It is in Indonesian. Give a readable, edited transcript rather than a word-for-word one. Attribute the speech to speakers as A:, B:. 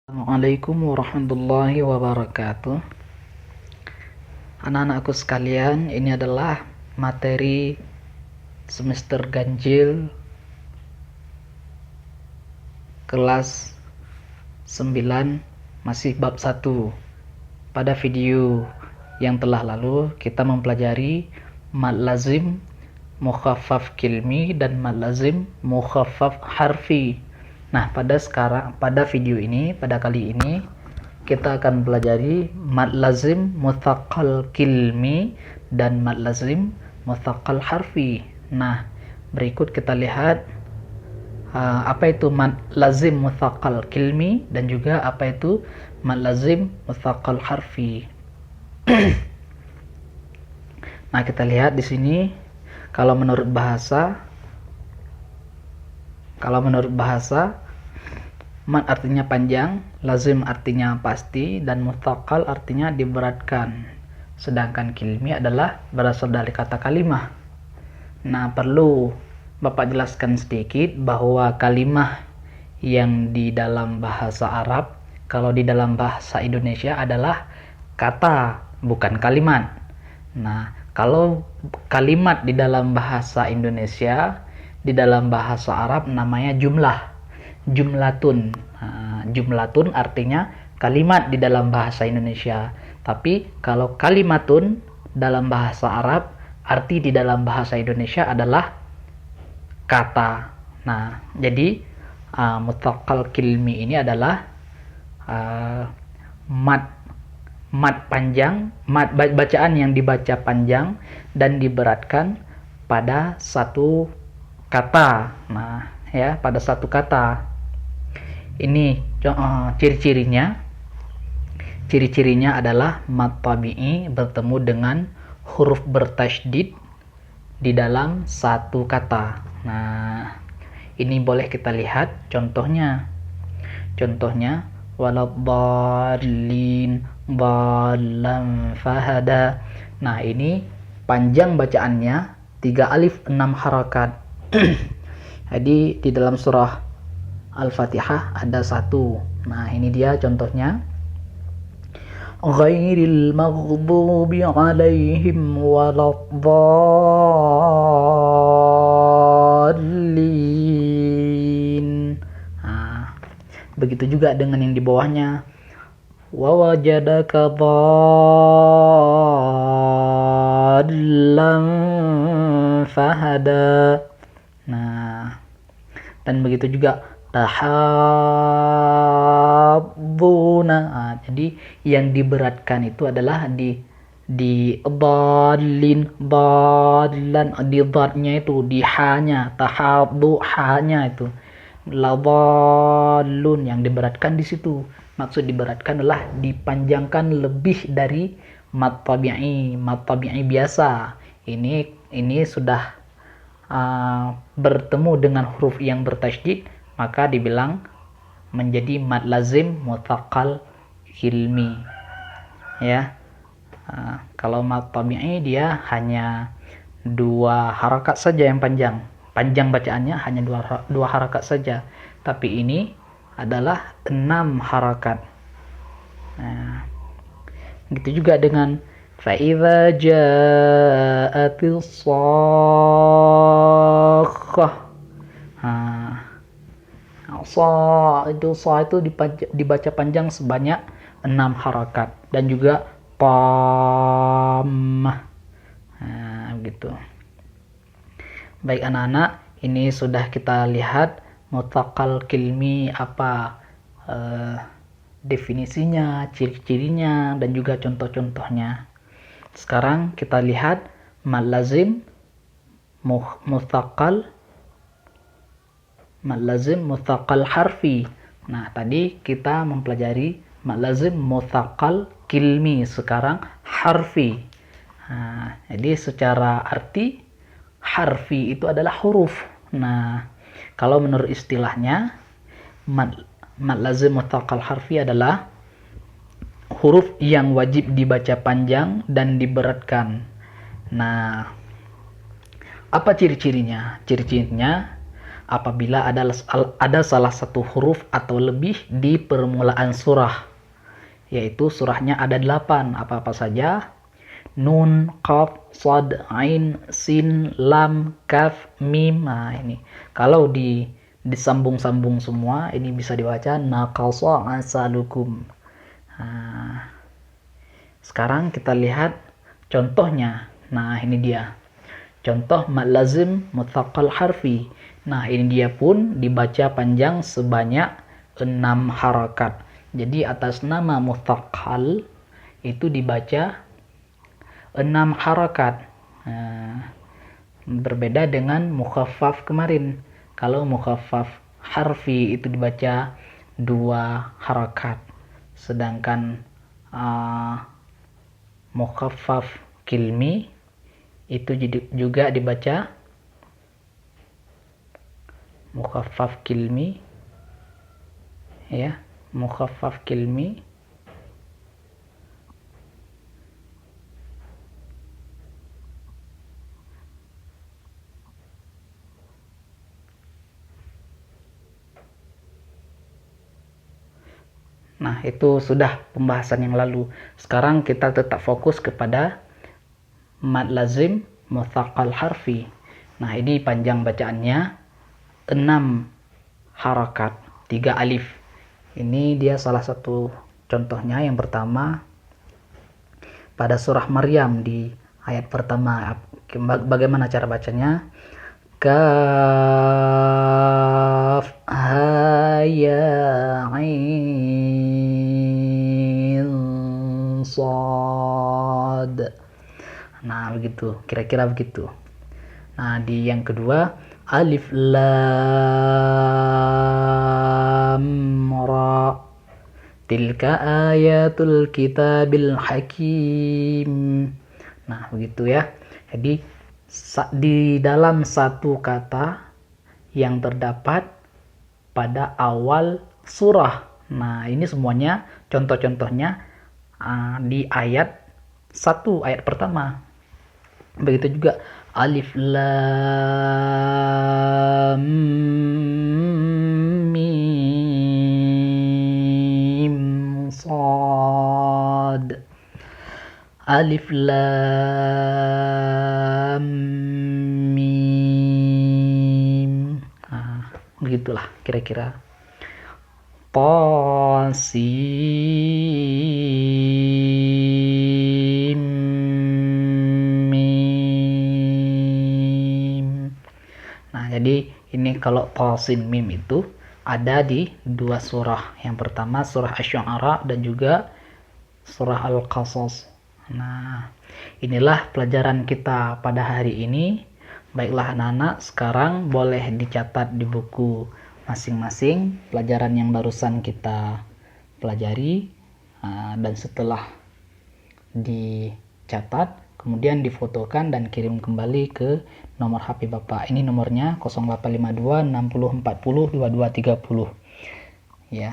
A: Assalamualaikum warahmatullahi wabarakatuh. Anak-anakku sekalian, ini adalah materi semester ganjil kelas 9, masih bab 1. Pada video yang telah lalu kita mempelajari mad lazim mukhaffaf kilmi dan mad lazim mukhaffaf harfi. Nah, pada video ini, pada kali ini kita akan pelajari mad lazim mutsaqqal kilmi dan mad lazim mutsaqqal harfi. Nah, berikut kita lihat apa itu mad lazim mutsaqqal kilmi dan juga apa itu mad lazim mutsaqqal harfi. Nah, kita lihat di sini kalau menurut bahasa mad artinya panjang, lazim artinya pasti, dan mutsaqqal artinya diberatkan. Sedangkan kilmi adalah berasal dari kata kalimah. Nah, perlu Bapak jelaskan sedikit bahwa kalimah yang di dalam bahasa Arab, kalau di dalam bahasa Indonesia adalah kata, bukan kalimat. Nah, kalau kalimat di dalam bahasa Indonesia, di dalam bahasa Arab namanya jumlatun. Jumlatun artinya kalimat di dalam bahasa Indonesia. Tapi kalau kalimatun dalam bahasa Arab, arti di dalam bahasa Indonesia adalah kata. Nah, jadi mutsaqqal kilmi ini adalah mad panjang, bacaan yang dibaca panjang dan diberatkan pada satu kata. Nah, ya, pada satu kata. Ini ciri-cirinya adalah mad tabi'i bertemu dengan huruf bertasydid di dalam satu kata. Nah, ini boleh kita lihat contohnya waladdallin dhallan fahada. Nah, ini panjang bacaannya, 3 alif 6 harakat. Jadi di dalam surah Al-Fatihah ada 1. Nah, ini dia contohnya. Ghairil maghdubi 'alaihim waladdallin. Nah, begitu juga dengan yang di bawahnya. Wa wajadaka dhallan fahada. Nah, dan begitu juga tahabbuna. Jadi yang diberatkan itu adalah di dhallan, di dhatnya itu, di hanya, tahabbu hanya itu. Ladallun yang diberatkan di situ. Maksud diberatkan adalah dipanjangkan lebih dari mad tabi'i biasa. Ini sudah bertemu dengan huruf yang bertasydid, maka dibilang menjadi mad lazim mutsaqqal kilmi. Ya, kalau mad tabi'i dia hanya 2 harakat saja yang panjang bacaannya hanya 2 harakat saja, tapi ini adalah 6 harakat. Nah, gitu juga dengan فَإِذَا جَاءَتِ الصَّاخَّةُ. Sa itu dibaca panjang sebanyak 6 harakat, dan juga tammah. Nah, begitu. Baik anak-anak, ini sudah kita lihat mutsaqqal kilmi apa definisinya, ciri-cirinya, dan juga contoh-contohnya. Sekarang kita lihat mad lazim mutsaqqal harfi. Nah, tadi kita mempelajari mad lazim mutsaqqal kilmi, sekarang harfi. Nah, jadi secara arti harfi itu adalah huruf. Nah, kalau menurut istilahnya mad lazim mutsaqqal harfi adalah huruf yang wajib dibaca panjang dan diberatkan. Nah, apa ciri-cirinya? Ciri-cirinya apabila ada salah satu huruf atau lebih di permulaan surah, yaitu surahnya ada 8, apa-apa saja: nun, qaf, shad, ain, sin, lam, kaf, mim. Nah, ini kalau disambung-sambung semua, ini bisa dibaca naqasa asalukum. Nah, sekarang kita lihat contohnya. Nah, ini dia contoh mad lazim mutsaqqal harfi. Nah, ini dia pun dibaca panjang sebanyak 6 harakat. Jadi atas nama mutsaqqal itu dibaca 6 harakat. Nah, berbeda dengan mukhaffaf kemarin. Kalau mukhaffaf harfi itu dibaca 2 harakat. Sedangkan mukhaffaf kilmi itu juga dibaca mukhaffaf kilmi, ya, mukhaffaf kilmi Nah, itu sudah pembahasan yang lalu. Sekarang kita tetap fokus kepada mad lazim mutsaqqal harfi. Nah, ini panjang bacaannya 6 harakat, 3 alif. Ini dia salah satu contohnya. Yang pertama pada surah Maryam di ayat pertama. Bagaimana cara bacanya? Kaf ha ya ain sad. Nah, begitu, kira-kira begitu. Nah, di yang kedua alif lam ra, tilka ayatul kitabil hakim. Nah, begitu ya. Jadi di dalam satu kata yang terdapat pada awal surah. Nah, ini semuanya contoh-contohnya di ayat 1, ayat pertama. Begitu juga alif lam mim sad, alif lam mim. Nah, begitulah kira-kira. Tasim mim. Nah, jadi ini kalau tasin mim itu ada di 2 surah. Yang pertama surah Asy-Syu'ara dan juga surah Al-Qasas. Nah, inilah pelajaran kita pada hari ini. Baiklah anak-anak, sekarang boleh dicatat di buku masing-masing pelajaran yang barusan kita pelajari. Dan setelah dicatat, kemudian difotokan dan kirim kembali ke nomor HP Bapak. Ini nomornya 0852 60 40 2230.